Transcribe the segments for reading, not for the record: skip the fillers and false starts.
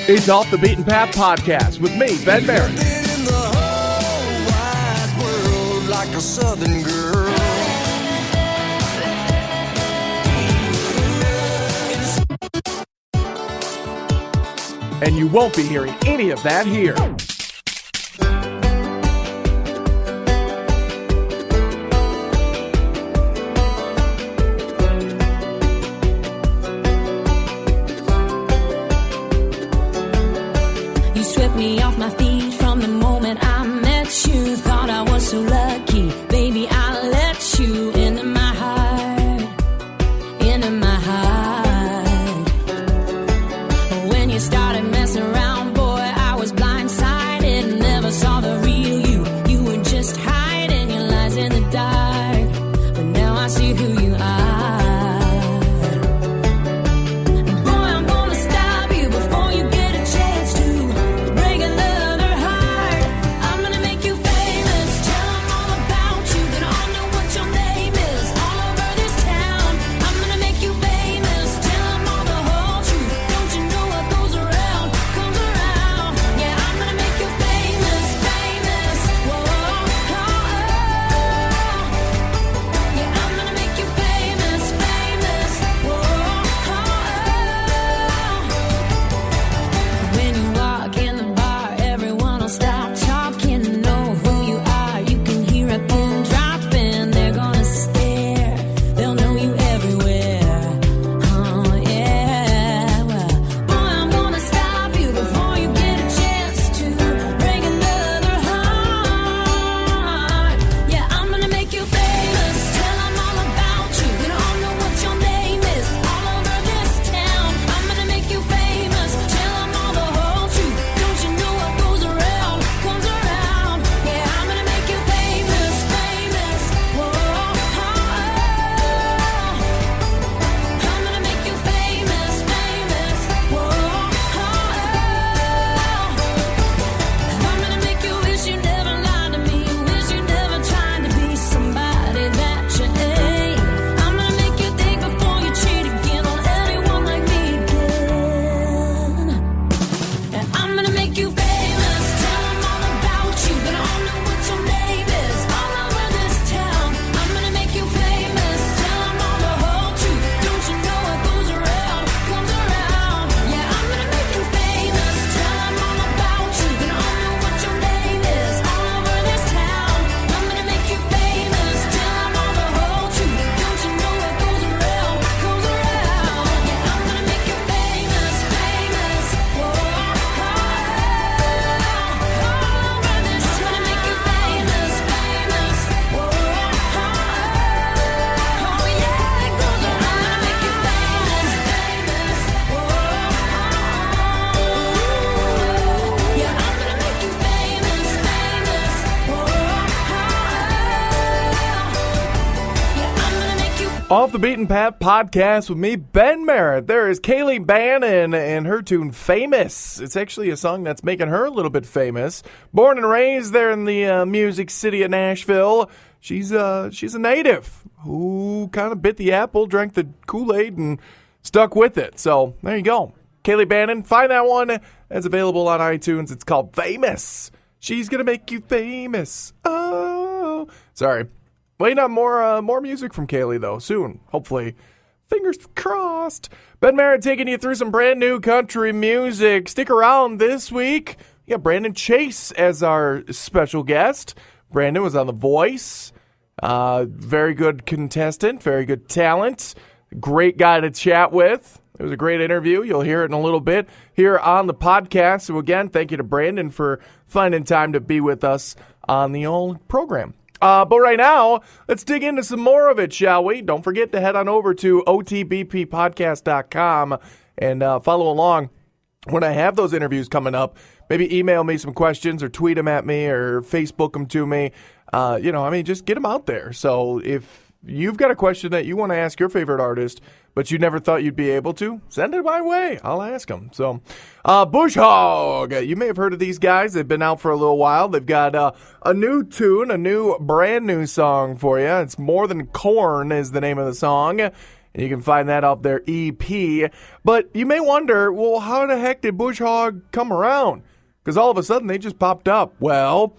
It's Off the Beaten Path Podcast with me, Ben Merritt. In the whole wide world like a southern girl. And you won't be hearing any of that here. You swept me off my feet from the moment I met you. Thought I was so lucky, baby, I let you into my heart, into my heart. When you started messing around, boy, I was blindsided. Never saw the real you. You were just hiding your lies in the dark. But now I see who you are. Off the Beaten Path Podcast with me, Ben Merritt. There is Kaylee Bannon and her tune Famous. It's actually a song that's making her a little bit famous. Born and raised there in the music city of Nashville. She's a native who kind of bit the apple, drank the Kool-Aid, and stuck with it. So there you go. Kaylee Bannon, find that one. It's available on iTunes. It's called Famous. She's going to make you famous. Oh, sorry. Waiting on more music from Kaylee, though, soon. Hopefully. Fingers crossed. Ben Merritt taking you through some brand new country music. Stick around this week. We got Brandon Chase as our special guest. Brandon was on The Voice. Very good contestant. Very good talent. Great guy to chat with. It was a great interview. You'll hear it in a little bit here on the podcast. So, again, thank you to Brandon for finding time to be with us on the old program. But right now, let's dig into some more of it, shall we? Don't forget to head on over to OTBPpodcast.com and follow along when I have those interviews coming up. Maybe email me some questions or tweet them at me or Facebook them to me. Just get them out there. So if you've got a question that you want to ask your favorite artist, but you never thought you'd be able to, send it my way. I'll ask them. So, Bush Hog. You may have heard of these guys. They've been out for a little while. They've got a new tune, a brand new song for you. It's More Than Corn is the name of the song. And you can find that off their EP. But you may wonder, well, how the heck did Bush Hog come around? Because all of a sudden they just popped up. Well,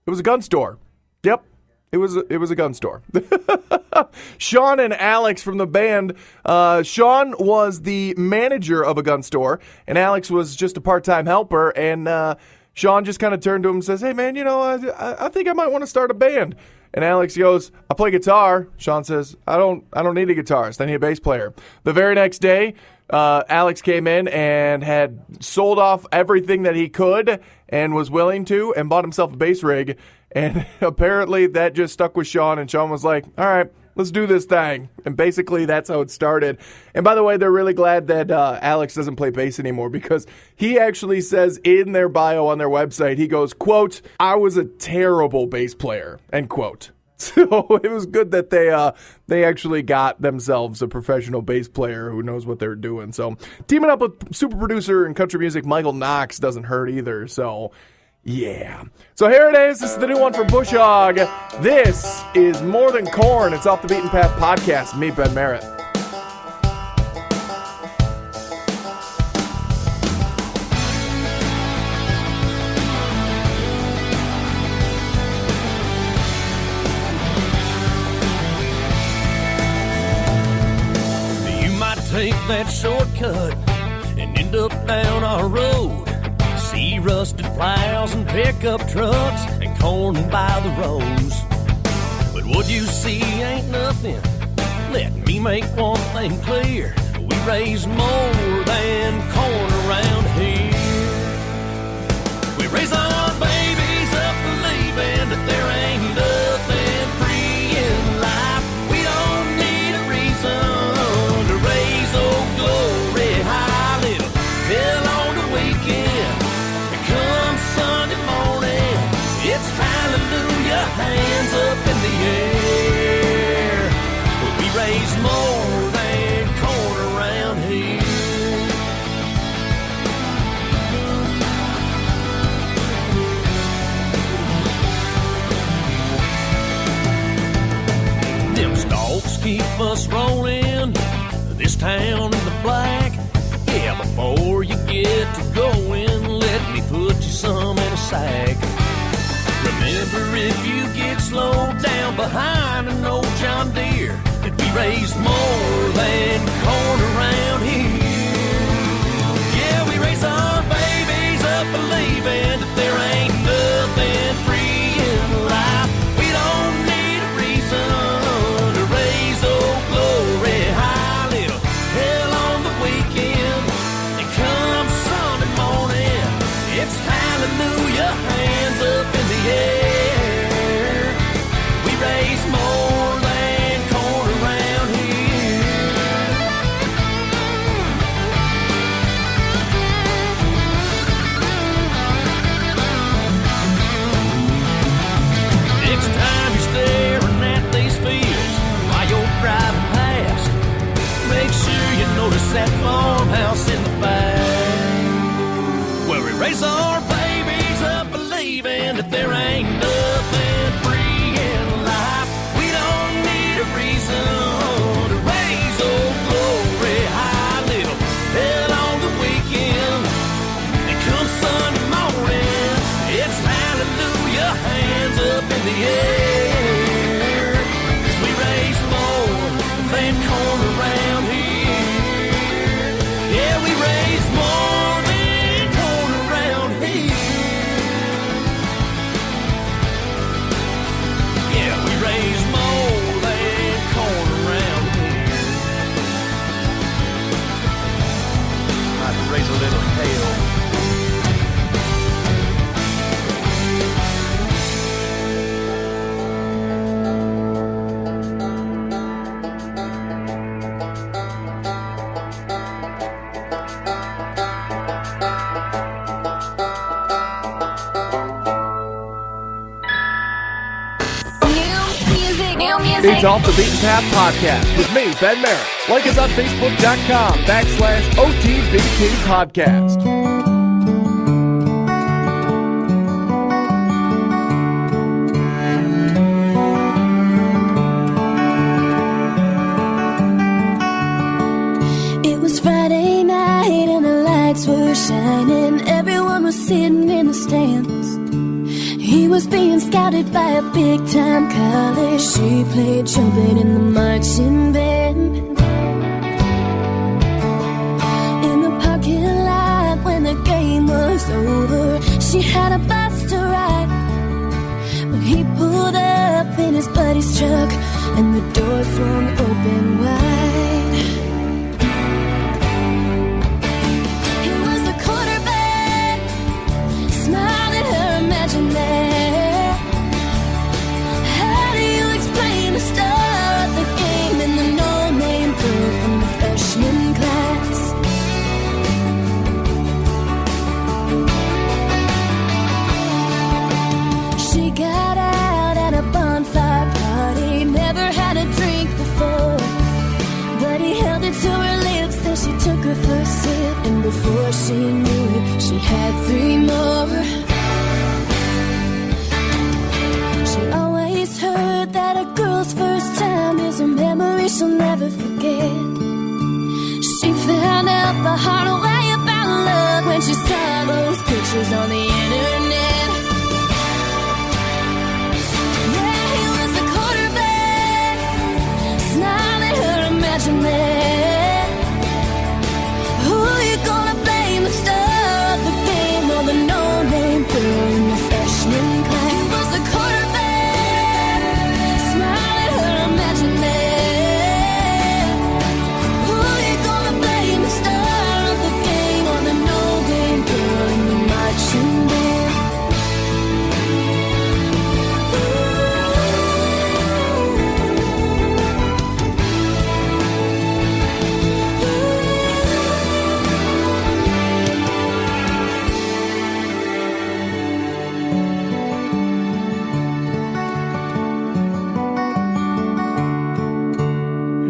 it was a gun store. Yep, it was a gun store. Sean and Alex from the band. Sean was the manager of a gun store, and Alex was just a part-time helper. And Sean just kind of turned to him and says, "Hey, man, I think I might want to start a band." And Alex goes, "I play guitar." Sean says, I don't need a guitarist. I need a bass player." The very next day, Alex came in and had sold off everything that he could and was willing to and bought himself a bass rig. And apparently that just stuck with Sean, and Sean was like, "All right, let's do this thing." And basically that's how it started. And by the way, they're really glad that Alex doesn't play bass anymore, because he actually says in their bio on their website, he goes, quote, "I was a terrible bass player," end quote. So it was good that they actually got themselves a professional bass player who knows what they're doing. So teaming up with super producer and country music Michael Knox doesn't hurt either. So yeah. So here it is. This is the new one for Bush Hog. This is More Than Corn. It's Off the Beaten Path podcast. Me, Ben Merritt. Take that shortcut and end up down our road. See rusted plows and pickup trucks and corn by the rows. But what you see ain't nothing. Let me make one thing clear. We raise more than corn around here. We raise our babies up believing that there ain't nothing free in life. We don't need a reason to raise old glory high. Little hell on the weekend. Here comes Sunday morning. It's hallelujah, hands up in the air. We raise more than corn around here. Them stalks keep us rolling, this town in the black. Yeah, before you get to going, let me put you some in a sack. Remember, if you get slowed down behind an old John Deere, that we raise more than corn around here. Yeah, we raise our babies up believing that there ain't nothing free in life. We don't need a reason to raise old glory high. Little hell on the weekend, and come Sunday morning, it's hallelujah, hands up in the air. We raise more than corn around here. Next time you're staring at these fields while you're driving past, make sure you notice that farmhouse in the back, where we raise our babies up believing that there ain't nothing free in life. We don't need a reason to raise old glory high. Little hell on the weekend, and come Sunday morning, it's hallelujah, hands up in the air. 'Cause we raise more than corn around here. Yeah, we raise more than corn around here. Yeah, we raise more than corn around here. I'd raise a little hell. It's Off the Beaten Path podcast with me, Ben Merritt. Like us on Facebook.com/OTBP podcast. shining, everyone was sitting in the stands. He was being scouted by a big-time college. She played trumpet in the marching band. In the parking lot when the game was over, she had a bus to ride. But he pulled up in his buddy's truck and the door swung open wide. He was the quarterback, smiled at her, imagine that. How do you explain the star of the game and the no-name girl from the freshman class? She got out at a bonfire party, never had a drink before, but he held it to her lips and she took her first sip, and before she knew it, she had 3 more. She always heard that a girl's first time is a memory she'll never forget. She found out the hard way about love when she saw those pictures on the internet. Yeah, he was a quarterback, smile at her, imagine that. Who you gonna blame, the star of the game or the no-name girl in the freshman class? He was the quarterback, smile at her, imagine that. Who you gonna blame, the star of the game or the no-name girl in the marching band?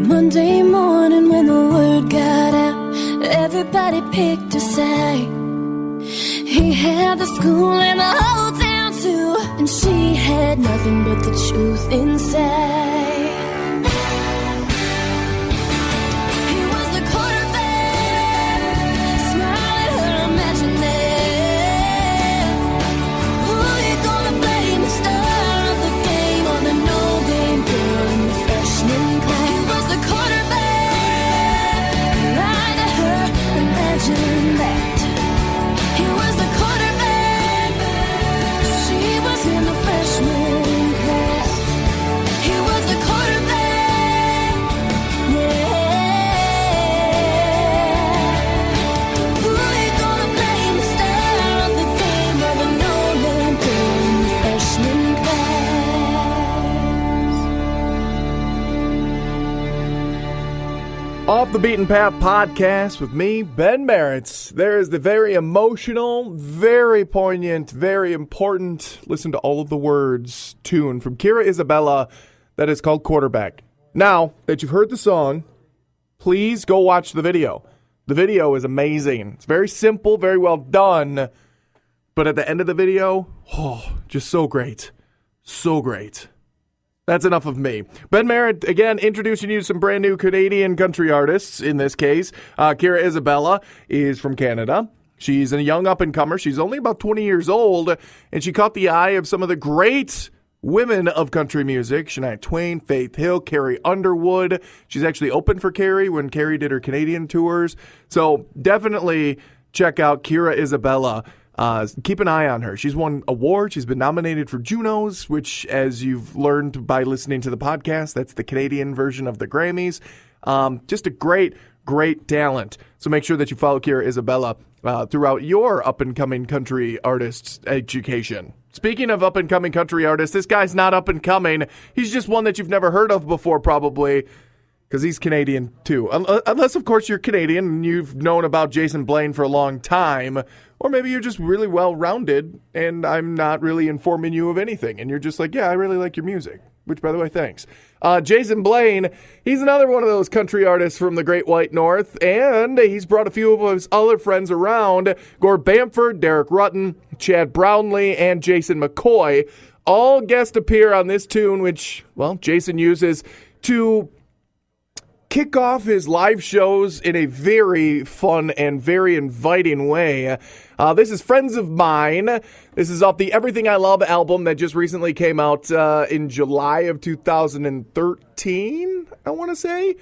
Monday morning when the word got out, everybody picked a side. He had the school and the whole town too, and she had nothing but the truth inside. He was the quarterback, smile at her, imagine that. Who you gonna blame, the star of the game or the no-name girl in the freshman class? He was the quarterback, lie to her, imagine that. He was the quarterback, she was in the freshman class. He was the quarterback, yeah. Who you gonna blame, the star of the game or the no-name girl in the freshman class? Off the Beaten Path podcast with me, Ben Merritt. There is the very emotional, very poignant, very important, listen to all of the words, tune from Kira Isabella that is called Quarterback. Now that you've heard the song, please go watch the video. The video is amazing. It's very simple, very well done. But at the end of the video, just so great. So great. That's enough of me. Ben Merritt, again, introducing you to some brand new Canadian country artists, in this case. Kira Isabella is from Canada. She's a young up-and-comer. She's only about 20 years old, and she caught the eye of some of the great women of country music. Shania Twain, Faith Hill, Carrie Underwood. She's actually opened for Carrie when Carrie did her Canadian tours. So definitely check out Kira Isabella. Keep an eye on her. She's won awards. She's been nominated for Junos, which, as you've learned by listening to the podcast, that's the Canadian version of the Grammys. Just a great, great talent. So make sure that you follow Kira Isabella throughout your up-and-coming country artist education. Speaking of up-and-coming country artists, this guy's not up-and-coming. He's just one that you've never heard of before, probably, because he's Canadian, too. Unless, of course, you're Canadian and you've known about Jason Blaine for a long time. Or maybe you're just really well-rounded and I'm not really informing you of anything. And you're just like, yeah, I really like your music. Which, by the way, thanks. Jason Blaine, he's another one of those country artists from the Great White North. And he's brought a few of his other friends around. Gore Bamford, Derek Rutten, Chad Brownlee, and Jason McCoy all guest appear on this tune, which, well, Jason uses to kick off his live shows in a very fun and very inviting way. This is Friends of Mine. This is off the Everything I Love album that just recently came out in July of 2013, I want to say.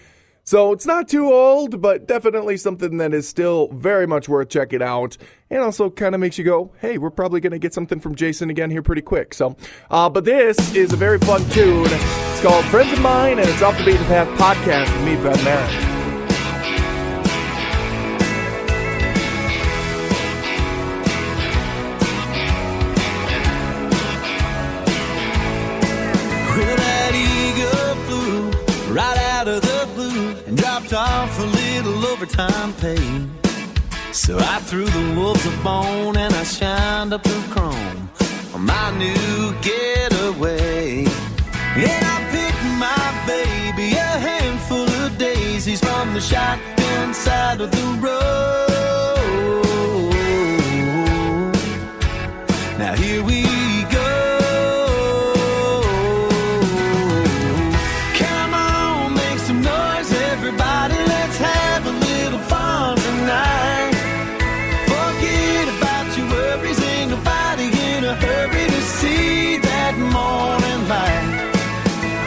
So it's not too old, but definitely something that is still very much worth checking out. And also kind of makes you go, hey, we're probably going to get something from Jason again here pretty quick. So, but this is a very fun tune. It's called Friends of Mine, and it's off the Beaten Path podcast with me, Ben Merritt. Right out of the blue and dropped off a little overtime pay. So I threw the wolves a bone and I shined up the chrome on my new getaway. And I picked my baby a handful of daisies from the shotgun side of the road. Now here we go. Everybody, let's have a little fun tonight. Forget about your worries, ain't nobody in a hurry to see that morning light.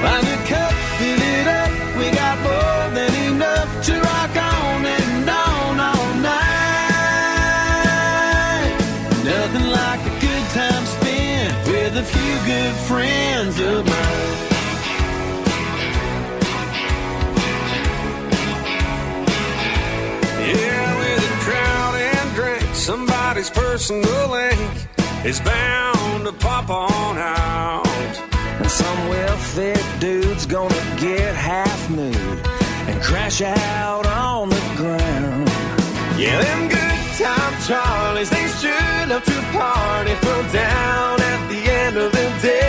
Find a cup, fill it up, we got more than enough to rock on and on all night. Nothing like a good time spent with a few good friends of mine. Somebody's personal link is bound to pop on out. And some well-fit dude's gonna get half nude and crash out on the ground. Yeah, them good time Charlies, they sure love to party, throw down at the end of the day.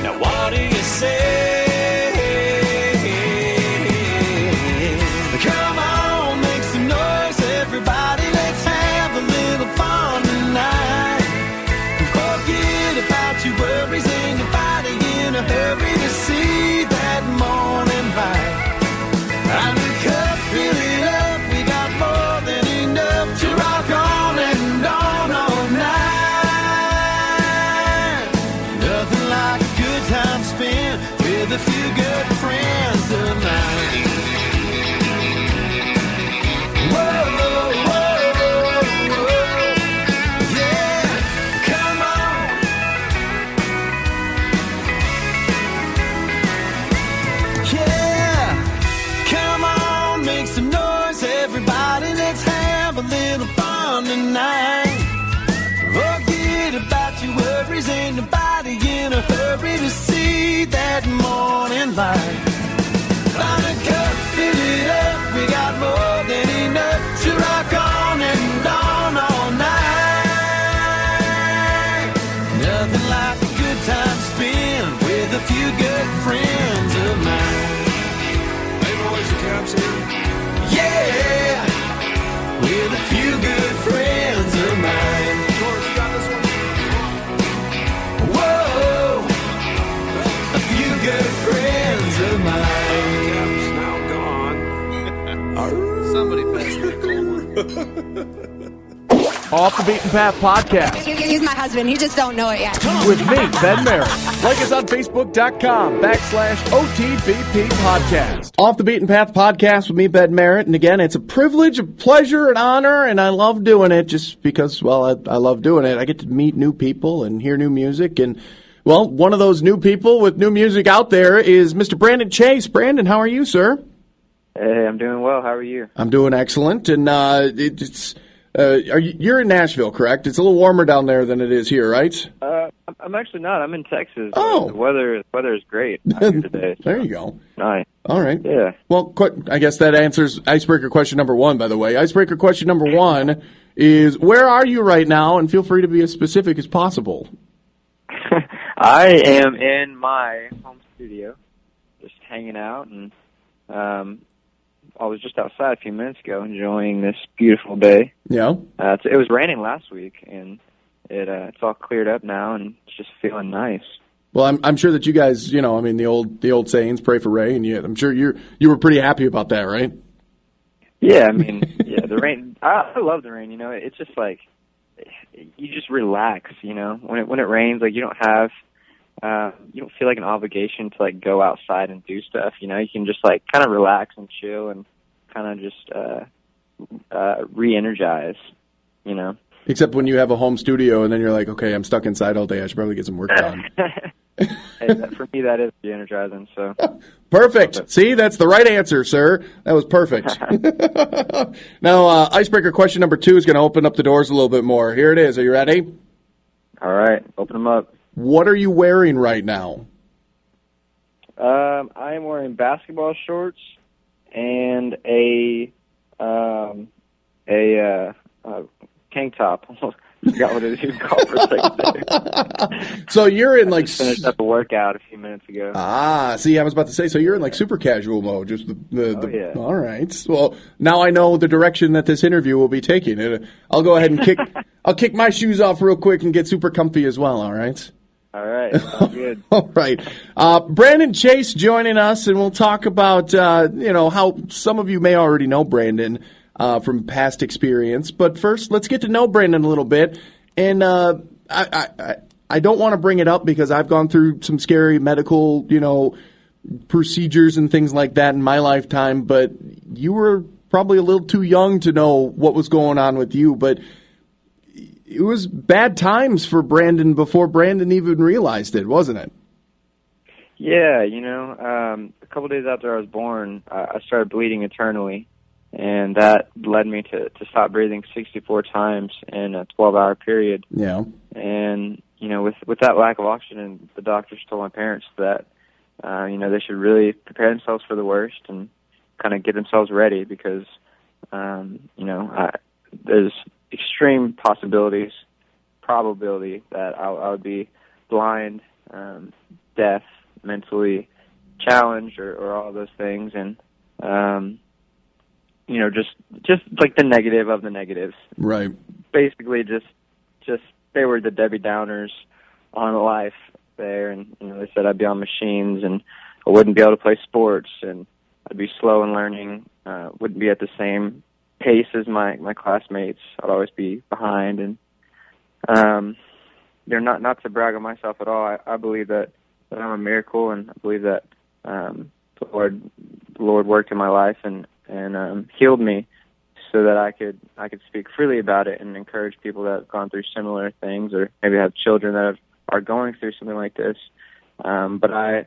Now what do you say? Hurry to see that morning light. I look up, fill it up, we got more than enough to rock on and on all night. Nothing like a good time spent with a few good friends of mine. Whoa, whoa, whoa, whoa, yeah, come on. Yeah, come on, make some noise, everybody, let's have a little fun tonight. Forget about your worries, ain't nobody in a hurry to see that morning light. Find a cup, fill it up, we got more than enough to rock on and on all night. Nothing like a good time spent with a few good friends of mine. Yeah, with a few good friends of mine. Whoa, a few good friends of mine. Now gone. Somebody passed me a cold one. Off the Beaten Path podcast. He's my husband. He just don't know it yet. With me, Ben Merritt. Like us on Facebook.com/OTBP podcast. Off the Beaten Path podcast with me, Ben Merritt. And again, it's a privilege, a pleasure, an honor, and I love doing it just because, well, I love doing it. I get to meet new people and hear new music. And, well, one of those new people with new music out there is Mr. Brandon Chase. Brandon, how are you, sir? Hey, I'm doing well. How are you? I'm doing excellent. And you're in Nashville, correct? It's a little warmer down there than it is here, right? I'm actually not. I'm in Texas. Oh. The weather is great out here today. There you go. Nice. All right. Yeah. Well, I guess that answers icebreaker question number one, by the way. Icebreaker question number one is, where are you right now? And feel free to be as specific as possible. I am in my home studio, just hanging out, and I was just outside a few minutes ago enjoying this beautiful day. Yeah. It was raining last week, and it's all cleared up now, and it's just feeling nice. Well, I'm sure that you guys, I mean, the old sayings, pray for rain. I'm sure you were pretty happy about that, right? Yeah, I mean, the rain. I love the rain. It's just like you just relax. When it rains, like you don't feel like an obligation to like go outside and do stuff. You can just like kind of relax and chill and kind of just re-energize. Except when you have a home studio and then you're like, okay, I'm stuck inside all day. I should probably get some work done. For me, that is re-energizing. So perfect. See, that's the right answer, sir. That was perfect. Now, icebreaker question number 2 is going to open up the doors a little bit more. Here it is. Are you ready? All right, open them up. What are you wearing right now? I am wearing basketball shorts and a tank top. I forgot what it is called for a second there. So you're in like finished up a workout a few minutes ago. See, I was about to say, so you're in like super casual mode. Just yeah. All right. Well, now I know the direction that this interview will be taking. I'll go ahead and I'll kick my shoes off real quick and get super comfy as well. All right. All right. Sounds good. All right. Brandon Chase joining us, and we'll talk about how some of you may already know Brandon from past experience. But first, let's get to know Brandon a little bit. And I don't want to bring it up because I've gone through some scary medical, procedures and things like that in my lifetime. But you were probably a little too young to know what was going on with you. But it was bad times for Brandon before Brandon even realized it, wasn't it? Yeah, a couple days after I was born, I started bleeding internally. And that led me to stop breathing 64 times in a 12-hour period. Yeah. And, with that lack of oxygen, the doctors told my parents that, they should really prepare themselves for the worst and kind of get themselves ready because, there's extreme probability that I would be blind, deaf, mentally challenged, or all those things. And, just like the negative of the negatives. Right. Basically, just they were the Debbie Downers on life there, and they said I'd be on machines and I wouldn't be able to play sports and I'd be slow in learning, wouldn't be at the same pace as my classmates. I'd always be behind, and not to brag on myself at all. I believe that I'm a miracle, and I believe that the Lord worked in my life and healed me so that I could speak freely about it and encourage people that have gone through similar things or maybe have children that are going through something like this. But I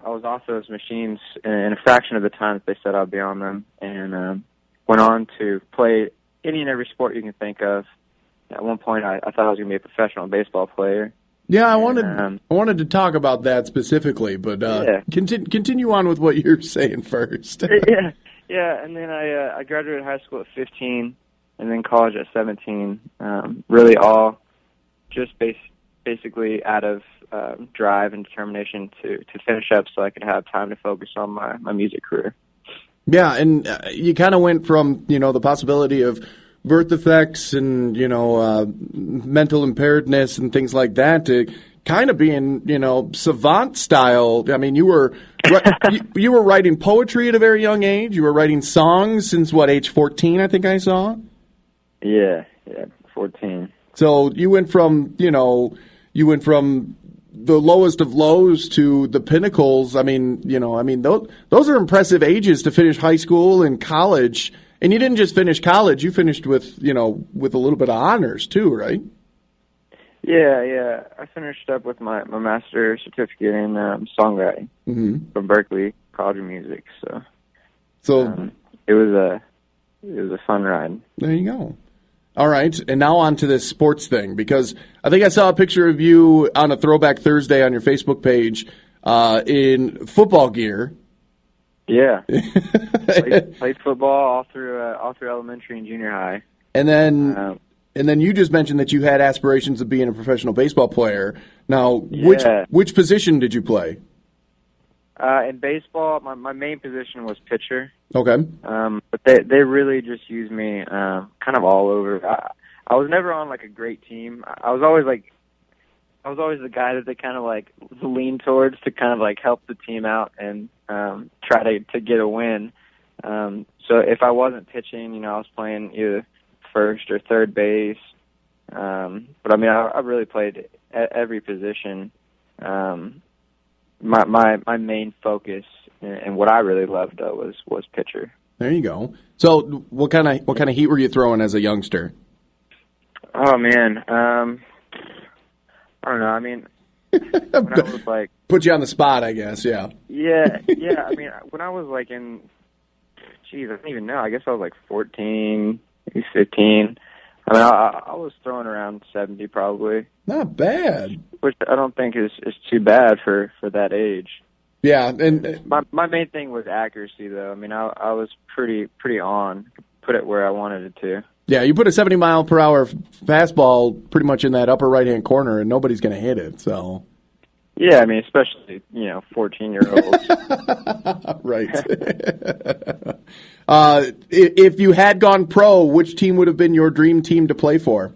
was off those machines in a fraction of the time that they said I'd be on them, and went on to play any and every sport you can think of. At one point, I thought I was going to be a professional baseball player. Yeah, I wanted to talk about that specifically, but continue on with what you're saying first. Yeah, and then I graduated high school at 15, and then college at 17. Really all just basically out of drive and determination to finish up so I could have time to focus on my music career. Yeah, and you kind of went from, the possibility of birth defects and, mental impairedness and things like that to kind of being, savant style. I mean, you were you were writing poetry at a very young age. You were writing songs since age 14, I think I saw? Yeah, 14. So you went from, the lowest of lows to the pinnacles. I mean, those are impressive ages to finish high school and college. And you didn't just finish college; you finished with a little bit of honors too, right? Yeah. I finished up with my master's certificate in songwriting from Berklee College of Music. So it was a fun ride. There you go. All right, and now on to this sports thing, because I think I saw a picture of you on a Throwback Thursday on your Facebook page in football gear. Yeah, played football all through elementary and junior high. And then you just mentioned that you had aspirations of being a professional baseball player. Now, which position did you play? In baseball, my main position was pitcher. Okay. But they really just used me kind of all over. I was never on like a great team. I was always like was always the guy that they kind of like lean towards to kind of like help the team out and try to get a win. So if I wasn't pitching, I was playing either first or third base. But I mean, I really played at every position. My main focus and what I really loved though was pitcher. There you go. So what kind of heat were you throwing as a youngster? Oh man, I don't know. I mean, when I was like, put you on the spot, I guess. Yeah. Yeah. I mean, when I was like I don't even know. I guess I was like 14, maybe 15. I mean, I was throwing around 70 probably. Not bad. Which I don't think is too bad for that age. Yeah, and my main thing was accuracy, though. I mean, I was pretty on, put it where I wanted it to. Yeah, you put a 70-mile-per-hour fastball pretty much in that upper right-hand corner, and nobody's going to hit it. So. Yeah, I mean, especially 14-year-olds. Right. If you had gone pro, which team would have been your dream team to play for?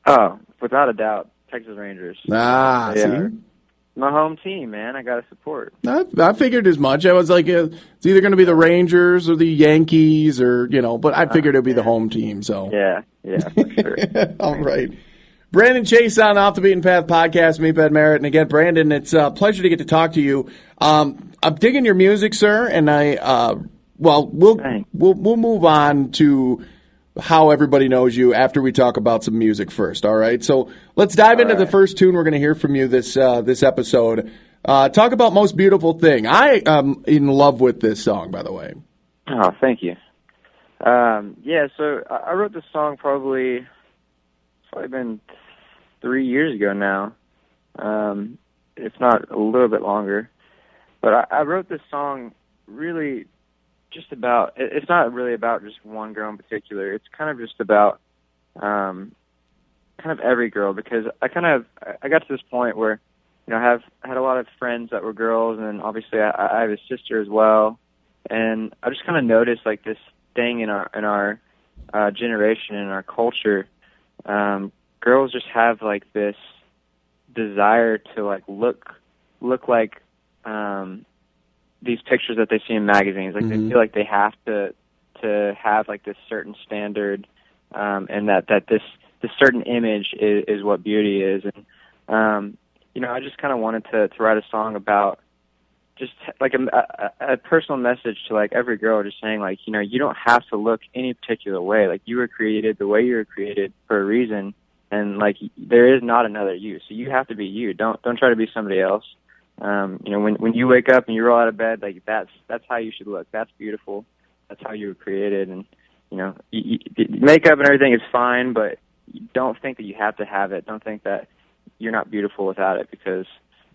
Oh, without a doubt, Texas Rangers. See? My home team, man. I got to support. I figured as much. I was like, it's either going to be the Rangers or the Yankees or, but I figured it would be the home team. So Yeah, for sure. All right. Brandon Chase on Off the Beaten Path podcast, me, Ben Merritt. And again, Brandon, it's a pleasure to get to talk to you. I'm digging your music, sir, and we'll move on to how everybody knows you after we talk about some music first, all right? So let's dive into the first tune we're going to hear from you this episode. Talk about Most Beautiful Thing. I am in love with this song, by the way. Oh, thank you. So I wrote this song probably been 3 years ago now, if not a little bit longer. But I wrote this song really just about, it's not really about just one girl in particular. It's kind of just about kind of every girl, because I got to this point where, I had a lot of friends that were girls, and obviously I have a sister as well. And I just kind of noticed like this thing in our generation, in our culture. Girls just have like this desire to like look like these pictures that they see in magazines. Like they feel like they have to have like this certain standard, and that this certain image is what beauty is. And I just kind of wanted to write a song about just like a personal message to like every girl, just saying like, you don't have to look any particular way. Like you were created the way you were created for a reason. And like there is not another you, so you have to be you. Don't try to be somebody else. When you wake up and you roll out of bed, like that's how you should look. That's beautiful. That's how you were created. And makeup and everything is fine, but don't think that you have to have it. Don't think that you're not beautiful without it, because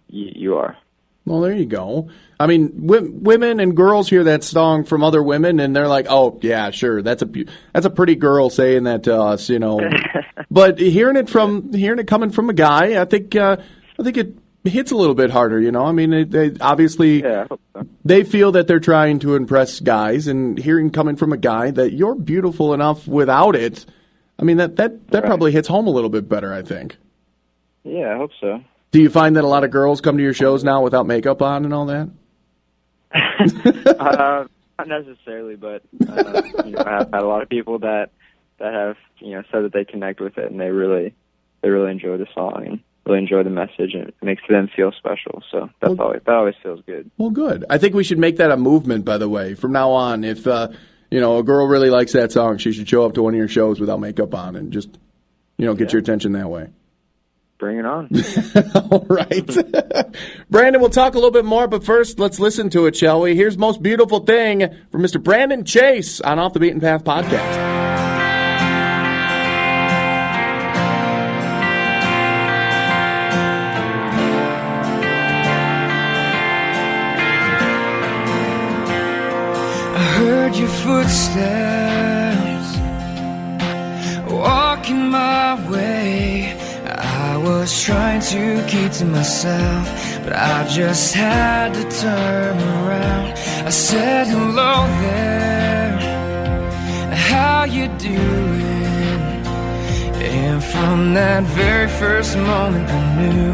you are. Well, there you go. I mean, women and girls hear that song from other women, and they're like, "Oh, yeah, sure, that's a pretty girl saying that to us," But hearing it coming from a guy, I think it hits a little bit harder. I mean, they obviously I hope so. They feel that they're trying to impress guys, and hearing coming from a guy that you're beautiful enough without it, I mean that right. Probably hits home a little bit better, I think. Yeah, I hope so. Do you find that a lot of girls come to your shows now without makeup on and all that? Not necessarily, but I have had a lot of people that have said that they connect with it, and they really enjoy the song and really enjoy the message, and it makes them feel special. So that always feels good. Well, good. I think we should make that a movement. By the way, from now on, if a girl really likes that song, she should show up to one of your shows without makeup on and just get your attention that way. Bring it on. All right. Brandon, we'll talk a little bit more, but first, let's listen to it, shall we? Here's Most Beautiful Thing from Mr. Brandon Chase on Off the Beaten Path podcast. I heard your footsteps walking my way. I was trying to keep to myself, but I just had to turn around. I said hello there, how you doing? And from that very first moment I knew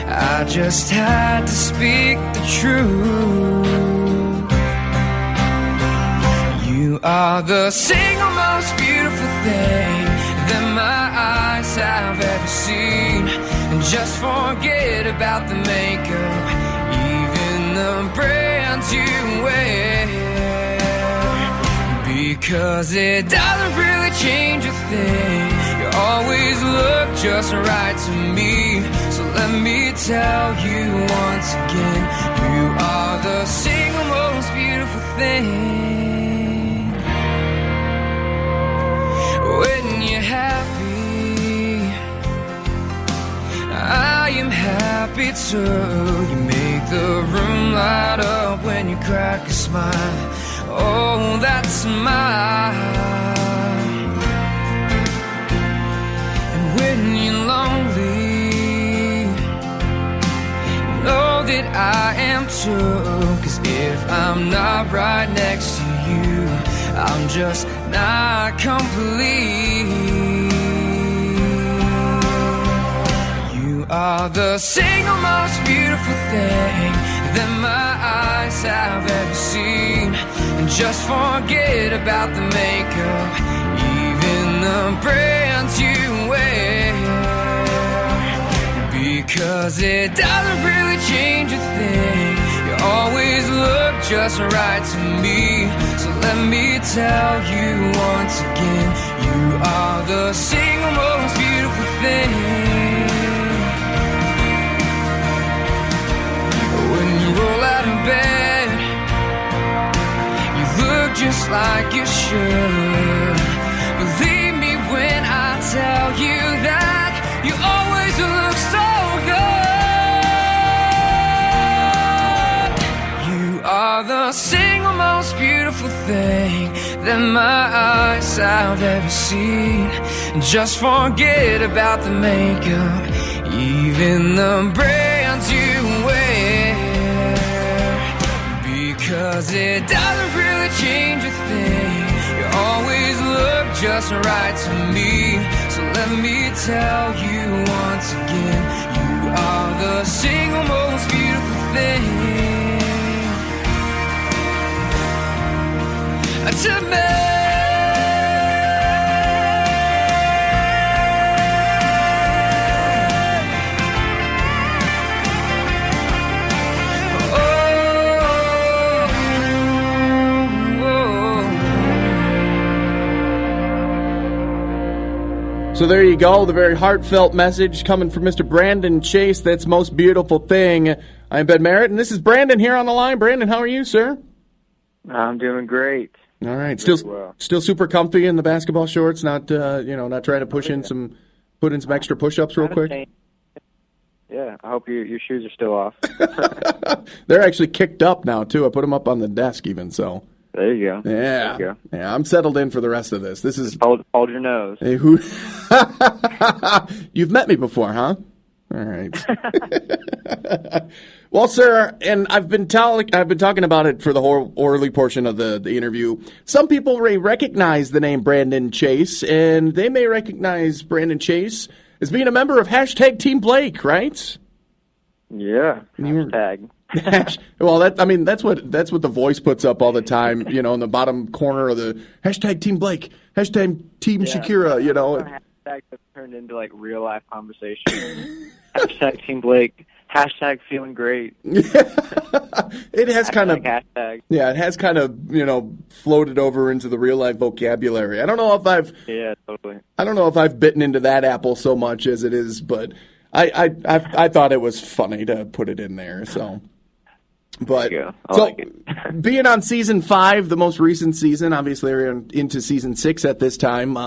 I just had to speak the truth. You are the single most beautiful thing that my eyes have ever seen. And just forget about the makeup, even the brands you wear, because it doesn't really change a thing. You always look just right to me. So let me tell you once again, you are the single most beautiful thing. When you're happy, I am happy too. You make the room light up when you crack a smile. Oh, that smile. And when you're lonely, know that I am too. 'Cause if I'm not right next to you, I'm just not complete. You are the single most beautiful thing that my eyes have ever seen. And just forget about the makeup, even the brands you wear, because it doesn't really change a thing. You always look just right to me. So let me tell you once again, you are the single most beautiful thing. When you roll out of bed, you look just like you should. Believe me when I tell you that you always look so good. You are the single most beautiful thing that my eyes have ever seen. Just forget about the makeup, even the brands you wear, because it doesn't really change a thing. You always look just right to me. So let me tell you once again, you are the single most beautiful thing to me. So there you go, the very heartfelt message coming from Mr. Brandon Chase. That's Most Beautiful Thing. I'm Ben Merritt, and this is Brandon here on the line. Brandon, how are you, sir? I'm doing great. All right, Really well. still super comfy in the basketball shorts. Not not trying to put in some extra push-ups real quick. Yeah, I hope your shoes are still off. They're actually kicked up now too. I put them up on the desk even. So there you go. Yeah, there you go. Yeah. I'm settled in for the rest of this. This is hold your nose. Hey, who? You've met me before, huh? All right. Well, sir, and I've been talking about it for the whole early portion of the interview. Some people may recognize the name Brandon Chase, and they may recognize Brandon Chase as being a member of hashtag Team Blake, right? Yeah. Hashtag. Well, that's what the voice puts up all the time. In the bottom corner of the hashtag Team Blake, hashtag Team Shakira. Hashtag has turned into like real life conversation. Hashtag Team Blake. Hashtag feeling great. It has kind of hashtag. Yeah, it has kind of floated over into the real life vocabulary. I don't know if I've bitten into that apple so much as it is, but I thought it was funny to put it in there. So, but being on season 5, the most recent season, obviously we're into season 6 at this time.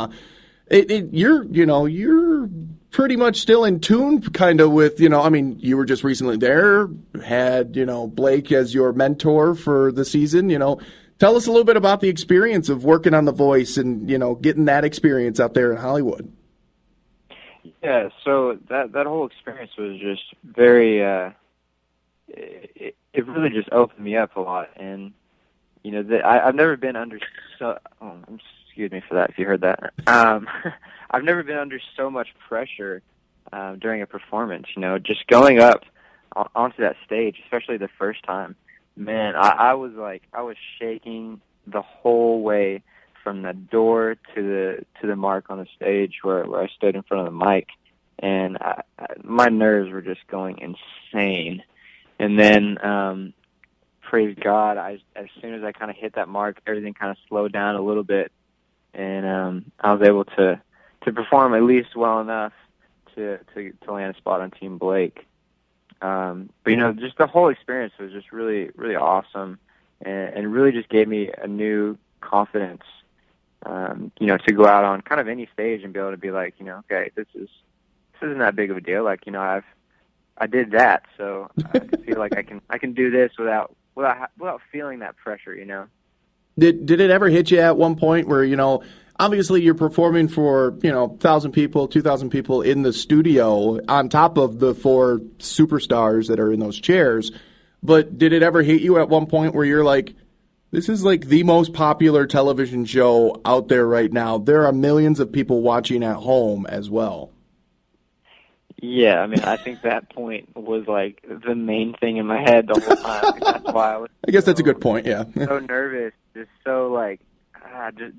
You're pretty much still in tune kind of with, you were just recently there, had, Blake as your mentor for the season. Tell us a little bit about the experience of working on The Voice and, getting that experience out there in Hollywood. Yeah, so that whole experience was just very, it really just opened me up a lot. And, I've never been under, excuse me for that if you heard that. I've never been under so much pressure during a performance. Just going up onto that stage, especially the first time. Man, I was shaking the whole way from the door to the mark on the stage where I stood in front of the mic, and my nerves were just going insane. And then, praise God, as soon as I kind of hit that mark, everything kind of slowed down a little bit, and I was able to perform at least well enough to land a spot on Team Blake. But just the whole experience was just really, really awesome, and really just gave me a new confidence. To go out on kind of any stage and be able to be like, okay, this isn't that big of a deal. Like, I did that, so I feel like I can do this without feeling that pressure. Did it ever hit you at one point where obviously you're performing for 1,000 people, 2,000 people in the studio on top of the 4 superstars that are in those chairs, but did it ever hit you at one point where you're like, this is like the most popular television show out there right now. There are millions of people watching at home as well. Yeah, I mean, I think that point was like the main thing in my head the whole time. That's why I guess that's a good point, yeah. So nervous, just so like,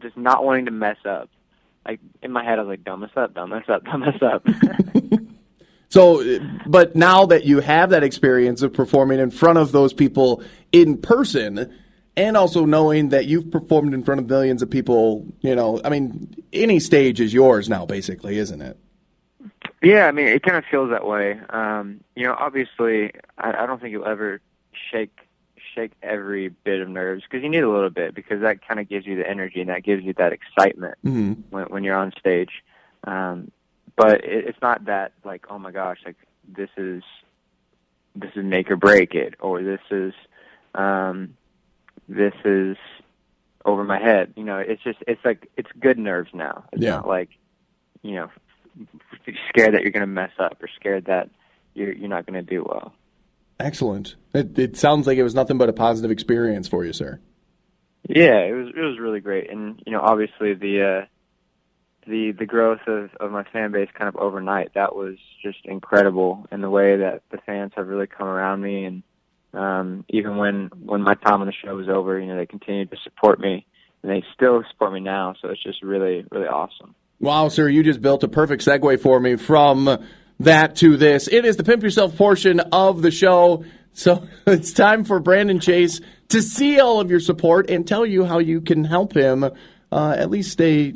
just not wanting to mess up. Like, in my head, I was like, don't mess up, don't mess up, don't mess up. So, but now that you have that experience of performing in front of those people in person, and also knowing that you've performed in front of millions of people, I mean, any stage is yours now, basically, isn't it? Yeah, I mean, it kind of feels that way. Obviously, I don't think you'll ever shake every bit of nerves, because you need a little bit, because that kind of gives you the energy and that gives you that excitement when you're on stage. But it's not that like, oh my gosh, like this is make or break it, or this is over my head. It's good nerves now. It's not like, scared that you're going to mess up or scared that you're not going to do well. Excellent. It sounds like it was nothing but a positive experience for you, sir. Yeah, it was really great. And, obviously the growth of my fan base kind of overnight, that was just incredible in the way that the fans have really come around me. And even when my time on the show was over, they continued to support me, and they still support me now. So it's just really, really awesome. Wow, sir, you just built a perfect segue for me from that to this. It is the Pimp Yourself portion of the show. So it's time for Brandon Chase to see all of your support and tell you how you can help him at least stay,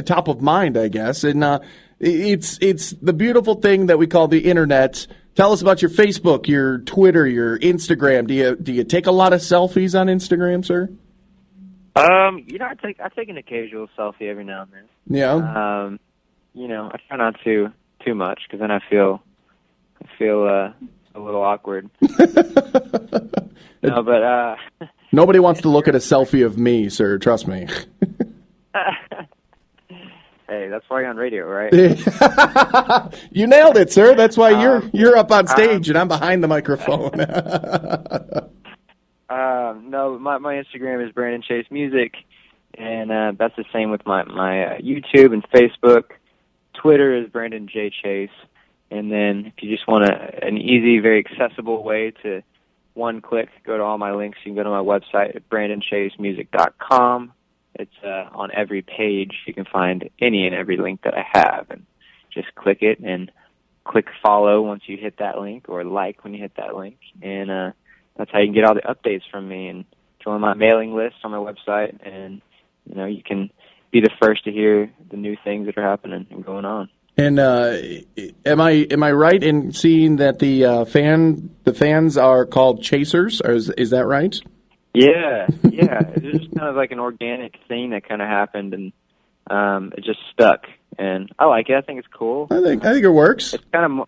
top of mind, I guess. And it's the beautiful thing that we call the internet. Tell us about your Facebook, your Twitter, your Instagram. Do you take a lot of selfies on Instagram, sir? I take an occasional selfie every now and then. Yeah. I try not to too much, because then I feel a little awkward. No, but nobody wants to look at a selfie of me, sir. Trust me. Hey, that's why you're on radio, right? You nailed it, sir. That's why you're up on stage and I'm behind the microphone. No, my Instagram is Brandon Chase Music, and that's the same with my YouTube and Facebook. Twitter is Brandon J. Chase. And then if you just want an easy, very accessible way to one click go to all my links, you can go to my website at brandonchasemusic.com. It's on every page. You can find any and every link that I have, and just click it and click follow once you hit that link, or like when you hit that link. And that's how you can get all the updates from me and join my mailing list on my website. And, you can be the first to hear the new things that are happening and going on. And am I right in seeing that the fans are called Chasers? Or is that right? Yeah. It's just kind of like an organic thing that kind of happened, and it just stuck. And I like it. I think it's cool. I think it works. It's kind of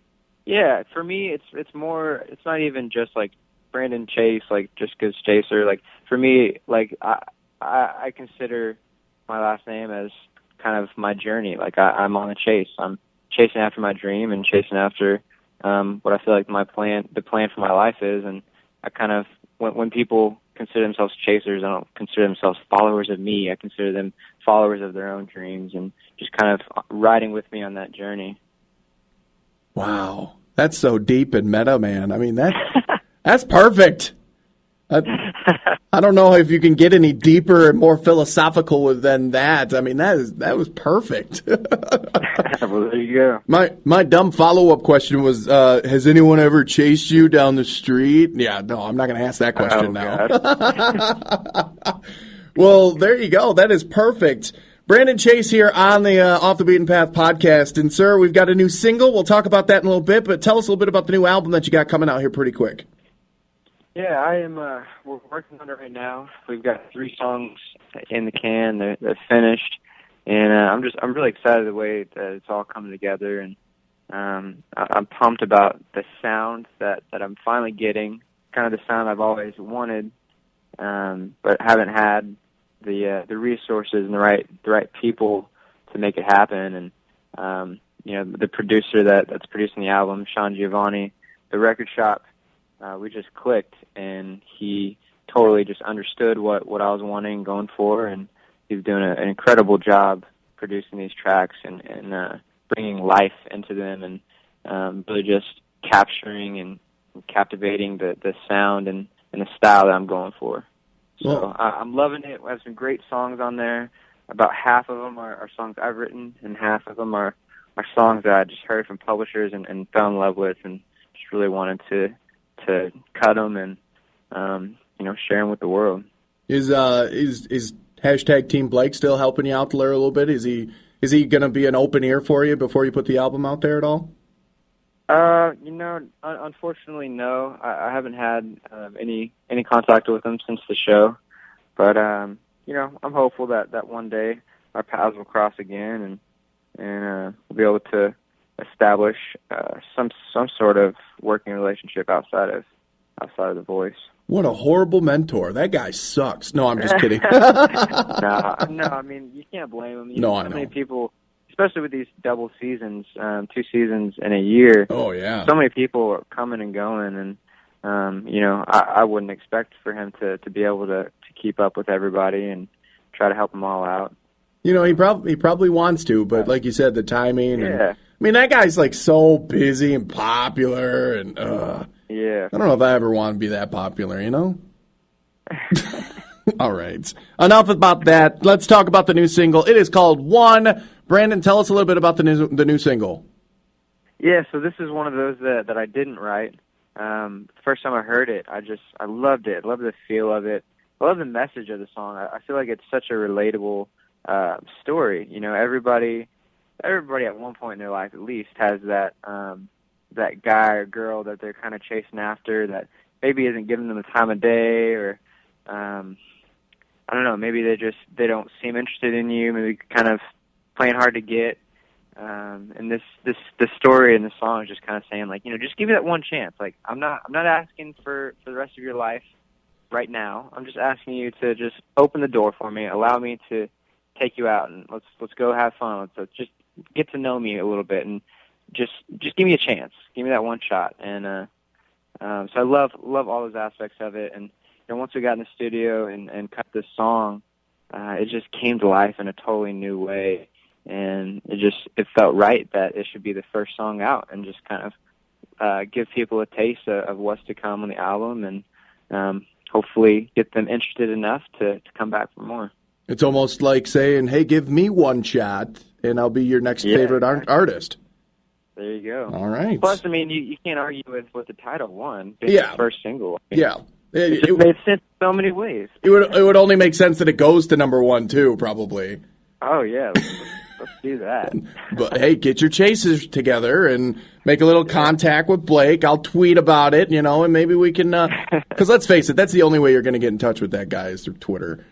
for me. It's more. It's not even just like Brandon Chase, like just because Chaser. Like for me, like I consider my last name as kind of my journey. Like I'm on a chase. I'm chasing after my dream and chasing after what I feel like the plan for my life is. And I kind of, when people consider themselves chasers. I don't consider themselves followers of me. I consider them followers of their own dreams and just kind of riding with me on that journey. Wow. That's so deep and meta, man. I mean, that's perfect. I don't know if you can get any deeper and more philosophical than that. I mean, that was perfect. Well, there you go. My dumb follow-up question was, has anyone ever chased you down the street? Yeah, no, I'm not going to ask that question now. Well, there you go. That is perfect. Brandon Chase here on the Off the Beaten Path podcast. And, sir, we've got a new single. We'll talk about that in a little bit, but tell us a little bit about the new album that you got coming out here pretty quick. Yeah, I am. We're working on it right now. We've got 3 songs in the can. They're finished, and I'm really excited the way that it's all coming together. And I'm pumped about the sound that I'm finally getting. Kind of the sound I've always wanted, but haven't had the resources and the right people to make it happen. And the producer that's producing the album, Sean Giovanni, the record shop. We just clicked, and he totally just understood what I was wanting, going for, and he's doing an incredible job producing these tracks and bringing life into them, and really just capturing and captivating the sound and the style that I'm going for. So I'm loving it. We have some great songs on there. About half of them are songs I've written, and half of them are songs that I just heard from publishers and fell in love with, and just really wanted to cut them and share them with the world. Is hashtag Team Blake still helping you out there a little bit? Is he going to be an open ear for you before you put the album out there at all? Unfortunately, no. I haven't had any contact with him since the show, but I'm hopeful that one day our paths will cross again and we'll be able to establish some sort of working relationship outside of The Voice. What a horrible mentor. That guy sucks. No, I'm just kidding. No, I mean, you can't blame him. I know. Many people, especially with these double seasons, 2 seasons in a year. Oh, yeah. So many people are coming and going, and, I wouldn't expect for him to be able to keep up with everybody and try to help them all out. He probably wants to, but like you said, the timing. Yeah. And, I mean, that guy's like so busy and popular, and yeah. I don't know if I ever want to be that popular, All right. Enough about that. Let's talk about the new single. It is called One. Brandon, tell us a little bit about the new single. Yeah, so this is one of those that I didn't write. First time I heard it, I loved it. I loved the feel of it. I love the message of the song. I feel like it's such a relatable story. Everybody at one point in their life at least has that guy or girl that they're kind of chasing after that maybe isn't giving them the time of day, or I don't know, maybe they don't seem interested in you, maybe kind of playing hard to get. And this story and the song is just kind of saying, like, just give me that one chance. Like, I'm not asking for the rest of your life right now. I'm just asking you to just open the door for me, allow me to take you out, and let's go have fun. Let's just get to know me a little bit, and just give me a chance. Give me that one shot. And so I love all those aspects of it. And once we got in the studio and cut this song, it just came to life in a totally new way. And it felt right that it should be the first song out, and just kind of give people a taste of what's to come on the album, and hopefully get them interested enough to come back for more. It's almost like saying, hey, give me one shot, and I'll be your next favorite artist. There you go. All right. Plus, I mean, you can't argue with the title One, being the first single. I mean, yeah. It made sense in so many ways. It would only make sense that it goes to number 1, too, probably. Oh, yeah. Let's do that. But, hey, get your chases together and make a little contact with Blake. I'll tweet about it, and maybe we can because let's face it, that's the only way you're going to get in touch with that guy is through Twitter.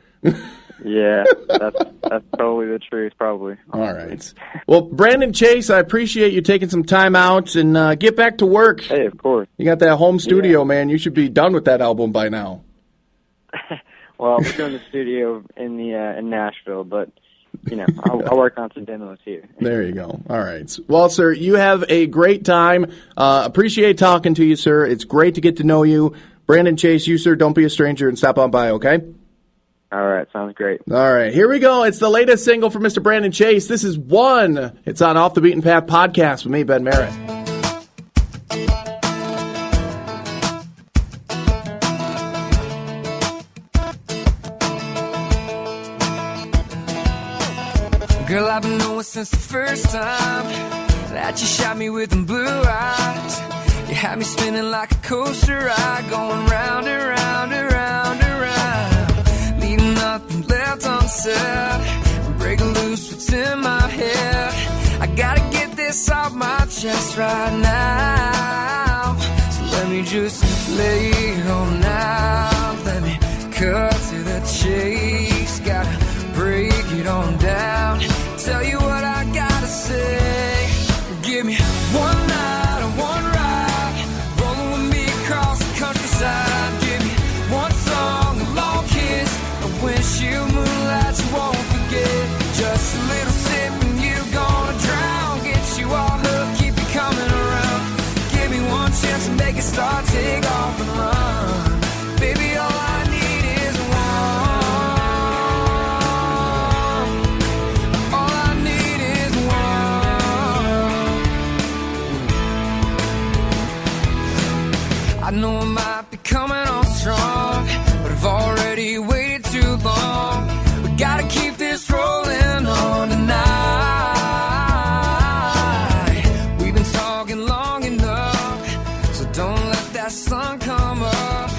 Yeah, that's totally the truth, probably. All right. Well, Brandon Chase, I appreciate you taking some time out and get back to work. Hey, of course. You got that home studio, man. You should be done with that album by now. Well, we're doing the studio in Nashville, but I'll work on some demos here. There you go. All right. Well, sir, you have a great time. Appreciate talking to you, sir. It's great to get to know you. Brandon Chase, you, sir, don't be a stranger and stop on by, okay? All right, sounds great. All right, here we go. It's the latest single from Mr. Brandon Chase. This is One. It's on Off the Beaten Path podcast with me, Ben Merritt. Girl, I've been knowing since the first time that you shot me with them blue eyes. You had me spinning like a coaster ride, going round and round and round and round, leaving nothing left unsaid. I'm breaking loose what's in my head. I gotta get this off my chest right now. So let me just lay it on out. Let me cut to the chase. Gotta break it on down. Tell you what I gotta say. Give me one night and one ride, rolling with me across the countryside. Give me one song, a long kiss, a windshield moonlight you won't forget. Just a little sip and you're gonna drown. Get you all hooked, keep you coming around. Give me one chance to make it start, take off and run. Baby, all I need is one. I know I might be coming on strong, but I've already waited too long. We gotta keep this rolling on tonight. We've been talking long enough, so don't let that sun come up.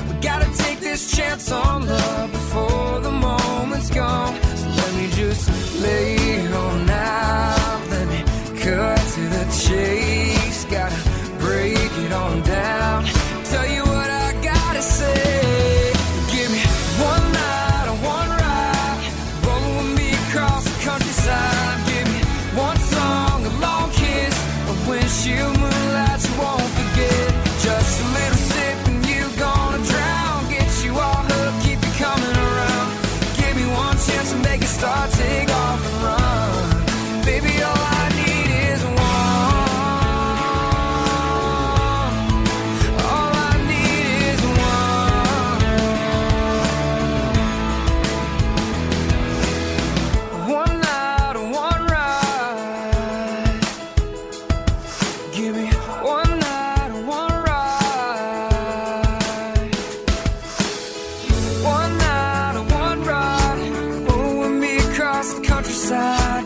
We gotta take this chance on love before the moment's gone. So let me just lay it on out. Let me cut to the chase. Gotta break it on down. Tell you what I gotta say. Give me one night and one ride, rolling with me across the countryside. Give me one song, a long kiss, a windshield moonlight you won't forget. Just a little sip and you're gonna drown. Get you all hooked, keep you coming around. Give me one chance to make it start, take off and run. Baby, all I need is one.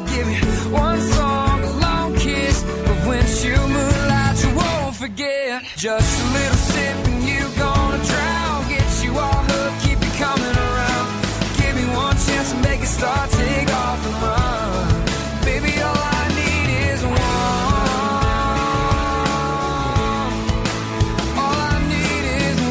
Give me one song, a long kiss, a windshield moonlight you won't forget. Just a little sip and you're gonna drown. Get you all hooked, keep you coming around. Give me one chance to make it start, take off and run. Baby, all I need is one. All I need is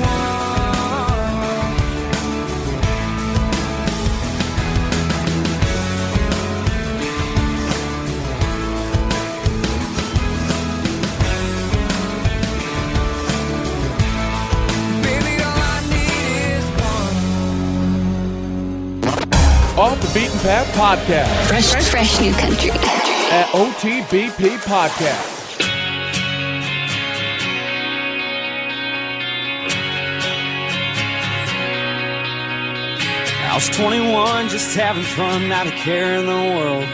Off the Beaten Path podcast Fresh new country. at OTBP podcast. I was 21, just having fun, not a care in the world.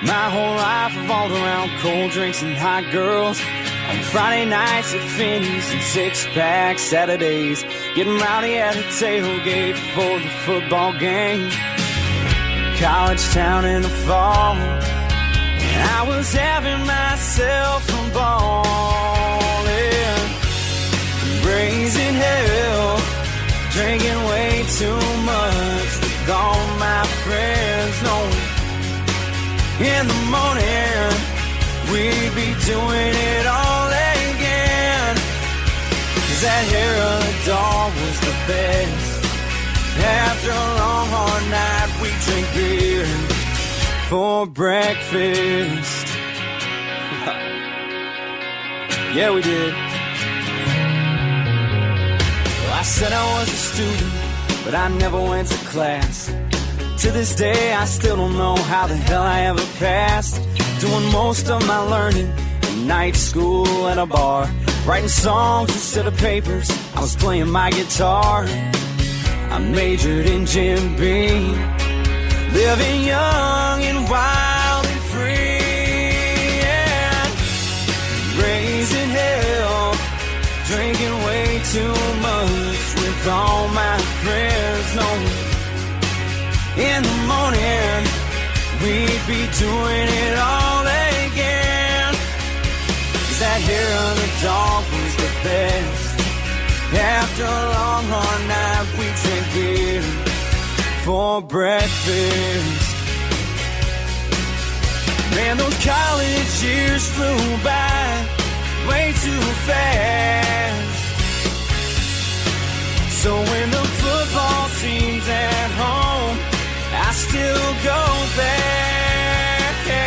My whole life revolved around cold drinks and hot girls. On Friday nights at Finney's and six-pack Saturdays, getting rowdy at a tailgate for the football game. College town in the fall, and I was having myself a ball, raising hell, drinking way too much with all my friends, knowing in the morning we'd be doing it all again. 'Cause that hair of the dog was the best. After a long hard night we drink beer for breakfast. Yeah, we did. Well, I said I was a student, but I never went to class. To this day I still don't know how the hell I ever passed. Doing most of my learning in night school at a bar Writing songs instead of papers, I was playing my guitar. I majored in Jim Beam, living young and wild and free, and raising hell, drinking way too much with all my friends. No, in the morning we'd be doing it all again. 'Cause that hair of the dog was the best. After a long hard night we drink beer for breakfast. Man, those college years flew by way too fast. So when the football team's at home, I still go back, yeah.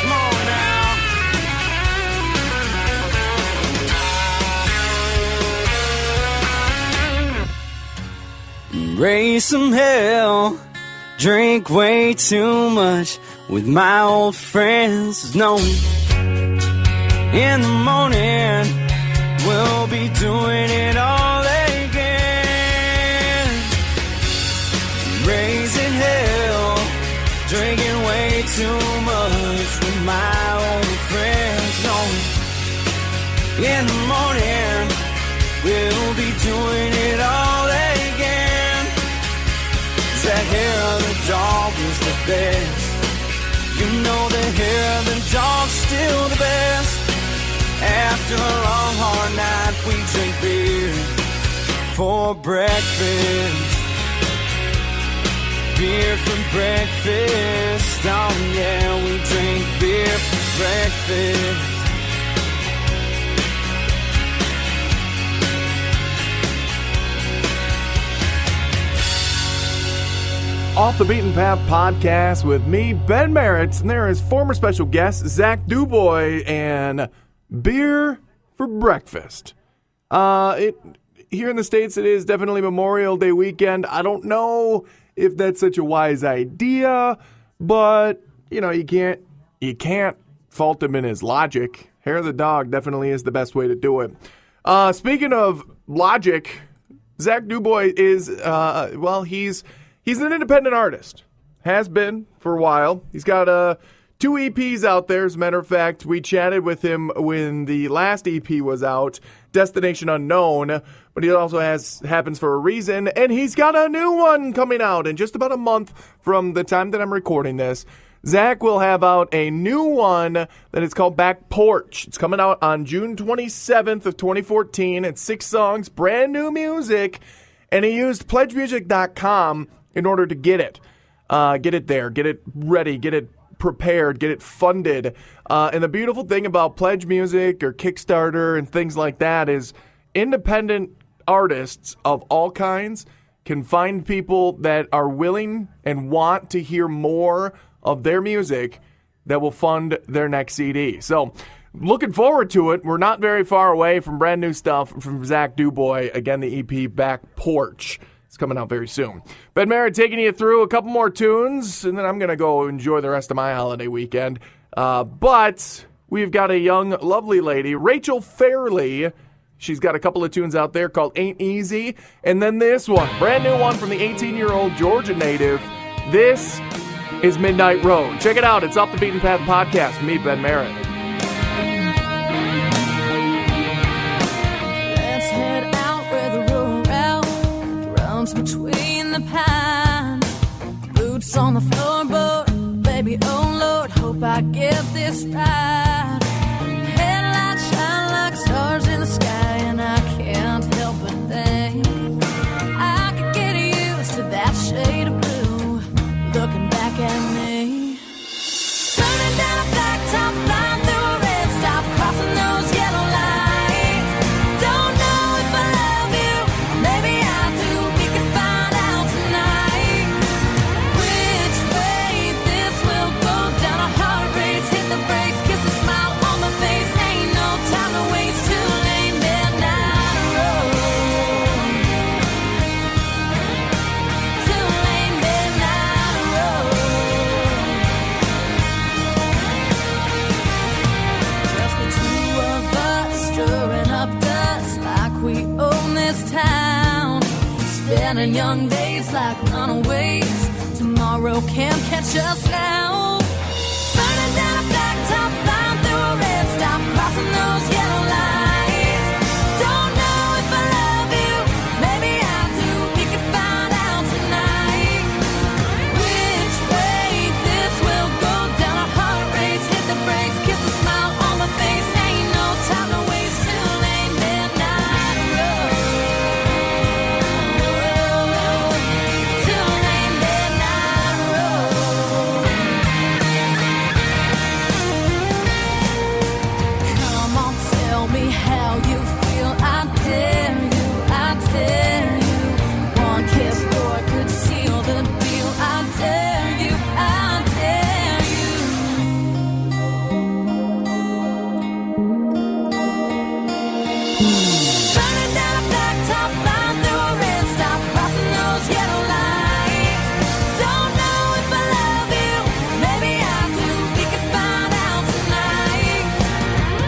Come on now. Raise some hell, drink way too much with my old friends. No, in the morning we'll be doing it all again. Raising hell, drinking way too much with my old friends. No, in the morning we'll be doing it all again. That hair of the dog was the best. You know the hair of the dog's still the best. After a long hard night we drink beer for breakfast. Beer for breakfast. Oh yeah, we drink beer for breakfast. Off the Beaten Path podcast with me, Ben Merritt, and there is former special guest Zach Dubois and beer for breakfast. Here in the States, it is definitely Memorial Day weekend. I don't know if that's such a wise idea, but you know, you can't fault him in his logic. Hair of the dog definitely is the best way to do it. Speaking of logic, Zach Dubois is He's an independent artist. Has been for a while. He's got 2 EPs out there. As a matter of fact, we chatted with him when the last EP was out, Destination Unknown. But he also has Happens for a Reason. And he's got a new one coming out in just about a month from the time that I'm recording this. Zach will have out a new one that is called Back Porch. It's coming out on June 27th of 2014. It's 6 songs, brand new music. And he used pledgemusic.com in order to get it there, get it ready, get it prepared, get it funded. And the beautiful thing about Pledge Music or Kickstarter and things like that is independent artists of all kinds can find people that are willing and want to hear more of their music that will fund their next CD. So looking forward to it. We're not very far away from brand new stuff from Zach Dubois. Again, the EP Back Porch. It's coming out very soon. Ben Merritt taking you through a couple more tunes, and then I'm going to go enjoy the rest of my holiday weekend. But we've got a young, lovely lady, Rachel Fairley. She's got a couple of tunes out there called Ain't Easy. And then this one, brand new one from the 18-year-old Georgia native. This is Midnight Road. Check it out. It's Off the Beaten Path podcast. Me, Ben Merritt. Let's head out where the road route runs between the pines. Boots on the floorboard, baby, oh Lord, hope I get this right. Headlights shine like stars in the sky, and I can't help but think I could get used to that shade of blue looking back at me. Running down a blacktop, flying through a red stop, crossing those yellow lights. Don't know if I love you, maybe I do. We can find out tonight. Which way this will go down, a heart race, hit the brakes, kiss a smile on my face. Ain't no time to waste, too late, midnight spending young days like runaways. Tomorrow can't catch us now. Burning down a blacktop, flying through a red stop, crossing those yellow lights. Don't know if I love you, maybe I do. We can find out tonight. Which way this will go down, our heart race, hit the brakes, kiss a smile on my face. Ain't no time to waste till late midnight road. Till late midnight road. Come on, tell me how you feel. I dare you, I dare you. One kiss, boy, could seal the deal. I dare you, I dare you. Burning down a blacktop, flying through a red stop, crossing those yellow lights. Don't know if I love you, maybe I do. We can find out tonight.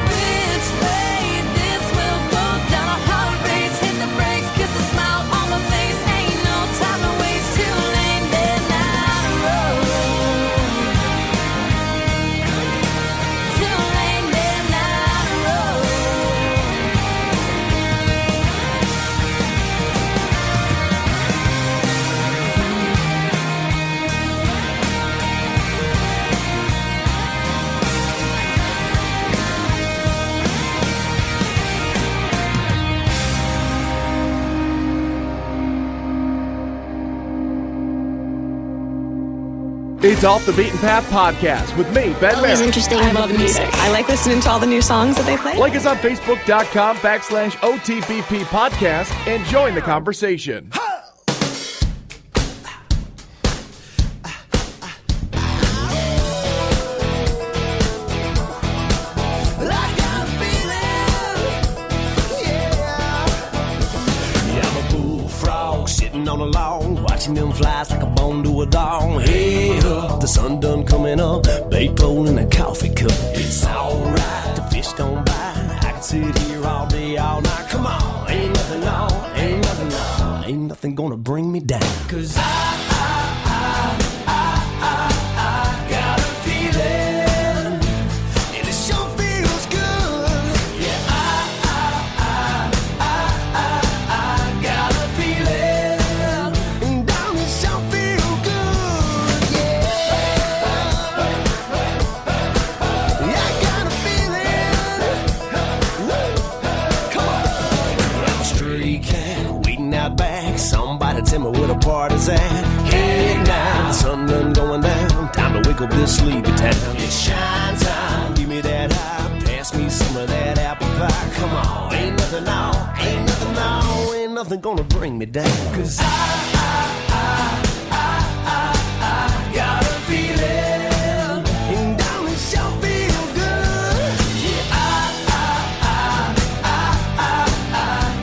Which way this will go down, our heart race, hit the brakes, kiss a smile on my face. Ain't no time to waste till late midnight road. Till late midnight road. It's Off the Beaten Path podcast with me, Ben Always Merritt. interesting. I love music. I like listening to all the new songs that they play. Like us on Facebook.com/OTBP podcast and join the conversation. Yeah, I'm a bullfrog sitting on a log, watching them flies like a bone to a dog. Hey up, the sun done coming up, Beethoven in a coffee cup. It's alright, the fish don't bite. I can sit here all day, all night. Come on, ain't nothing on, ain't nothing on, ain't nothing gonna bring me down. 'Cause I got a feeling, and it sure feels good. Yeah, I got a feeling, and down it sure feel good. Yeah, I got a feeling. Come on, I'm a stray cat waiting out back. Somebody tell me where the party's at. Hey now, the sun done going down. Time to wake up this sleepy town. It's shine time. Give me that high. Pass me some of that apple pie. Come on, ain't nothing on, ain't nothing on, ain't nothing gonna bring me down. 'Cause I got a feeling, and down it sure feel good. Yeah, I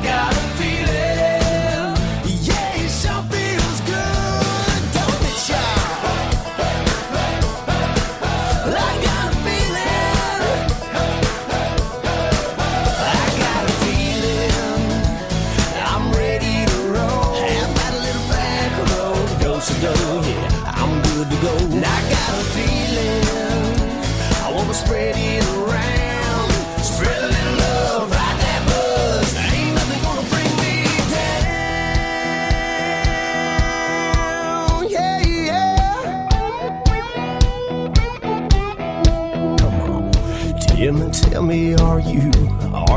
got a feeling. Yeah, it sure feels good, don't it, y'all? I got a feeling. I got a feeling. I'm ready to roll. Have that little back road to go, so go. Yeah, I'm good to go. And I got a feeling. I wanna spread it around. Spread a little love, ride that buzz. Ain't nothing gonna bring me down. Yeah, yeah. Come on, tell me, are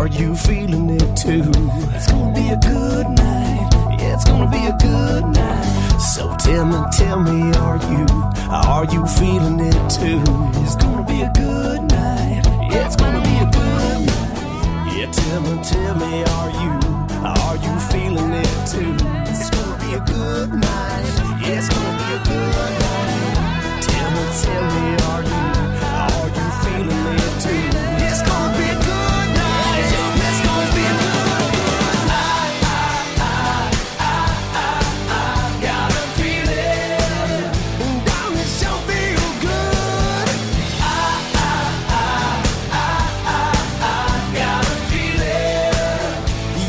you feeling it too? It's gonna be a good night. Yeah, it's gonna be a good night. So tell me, are you feeling it too? It's gonna be a good night. Yeah, it's gonna be a good night. Yeah, tell me, are you feeling it too? It's gonna be a good night. Yeah, it's gonna be a good night. Tell me, are you feeling it too? It's gonna be a good night. It's gonna be a good night. I got a feeling, and down it sure feel good. I got a feeling,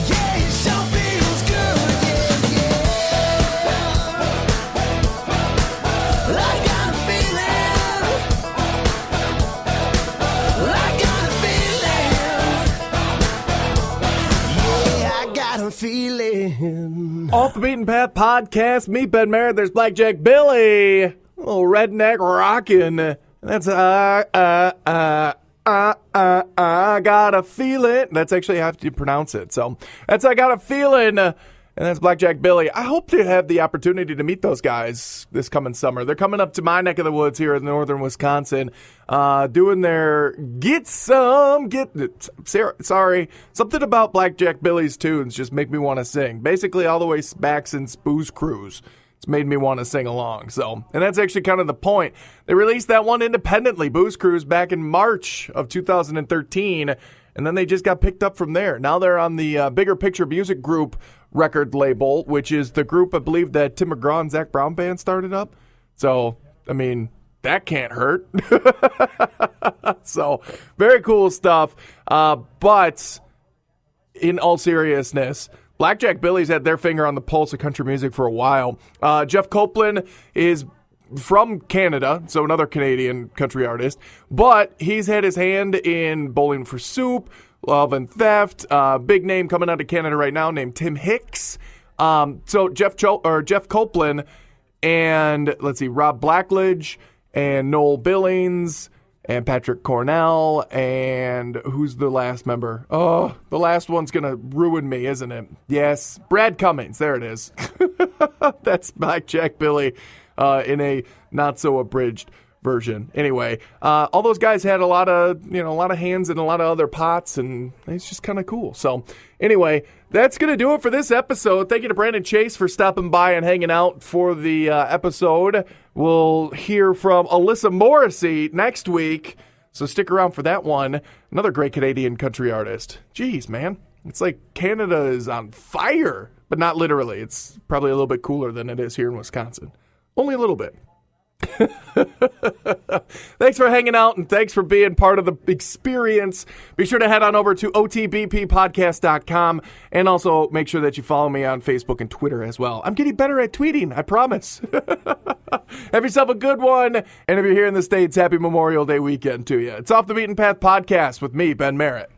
yeah, it sure feels good, yeah, yeah. Off the Beaten Path podcast. Me, Ben Merritt. There's Blackjack Billy. A little redneck rockin'. That's I got a feeling. That's actually how you pronounce it. So that's I got a feeling. And that's Blackjack Billy. I hope to have the opportunity to meet those guys this coming summer. They're coming up to my neck of the woods here in northern Wisconsin, doing their something about Blackjack Billy's tunes just make me want to sing. Basically all the way back since Booze Cruise. It's made me want to sing along. So, and that's actually kind of the point. They released that one independently, Booze Cruise, back in March of 2013, and then they just got picked up from there. Now they're on the Bigger Picture Music Group record label, which is the group, I believe, that Tim McGraw and Zach Brown band started up. So, I mean, that can't hurt. So, very cool stuff. But in all seriousness, Blackjack Billy's had their finger on the pulse of country music for a while. Jeff Copeland is from Canada, so another Canadian country artist, but he's had his hand in Bowling for Soup, Love and Theft, big name coming out of Canada right now named Tim Hicks. So Jeff Copeland and, let's see, Rob Blackledge and Noel Billings and Patrick Cornell, and who's the last member? Oh, the last one's going to ruin me, isn't it? Yes, Brad Cummings. There it is. That's Blackjack Billy in a not-so-abridged version. Anyway, all those guys had a lot of hands in a lot of other pots, and it's just kind of cool. So, anyway, that's going to do it for this episode. Thank you to Brandon Chase for stopping by and hanging out for the episode. We'll hear from Alyssa Morrissey next week, so stick around for that one. Another great Canadian country artist. Jeez, man. It's like Canada is on fire, but not literally. It's probably a little bit cooler than it is here in Wisconsin. Only a little bit. Thanks for hanging out and thanks for being part of the experience. Be sure to head on over to otbppodcast.com and also make sure that you follow me on Facebook and Twitter as well. I'm getting better at tweeting, I promise. Have yourself a good one, and if you're here in the States, happy Memorial Day weekend to you. It's Off the Beaten Path podcast with me, Ben Merritt.